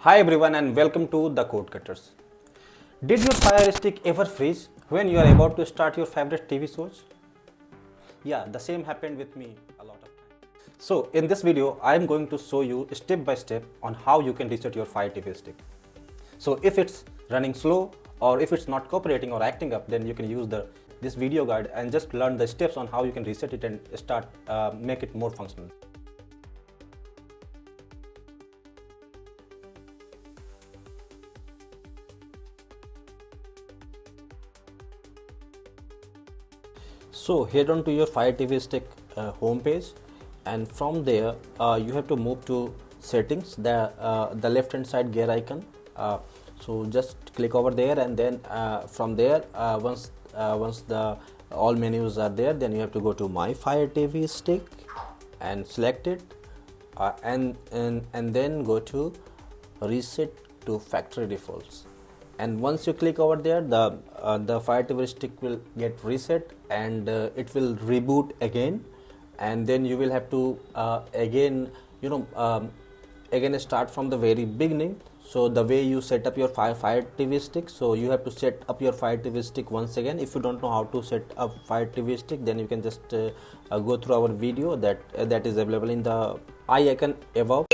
Hi everyone and welcome to the Code Cutters. Did your Fire Stick ever freeze when you are about to start your favorite TV shows? Yeah, the same happened with me a lot of times. So in this video, I am going to show you step by step on how you can reset your Fire TV Stick. So if it's running slow or if it's not cooperating or acting up, then you can use this video guide and just learn the steps on how you can reset it and start make it more functional. So head on to your Fire TV Stick homepage, and from there you have to move to settings, the left hand side gear icon. So just click over there, and then from there once the all menus are there, then you have to go to My Fire TV Stick and select it, and then go to Reset to Factory Defaults. And once you click over there, the Fire TV Stick will get reset, and it will reboot again, and then you will have to again start from the very beginning. So the way you set up your Fire TV Stick, so you have to set up your Fire TV Stick once again. If you don't know how to set up Fire TV Stick, then you can just go through our video that is available in the I icon above.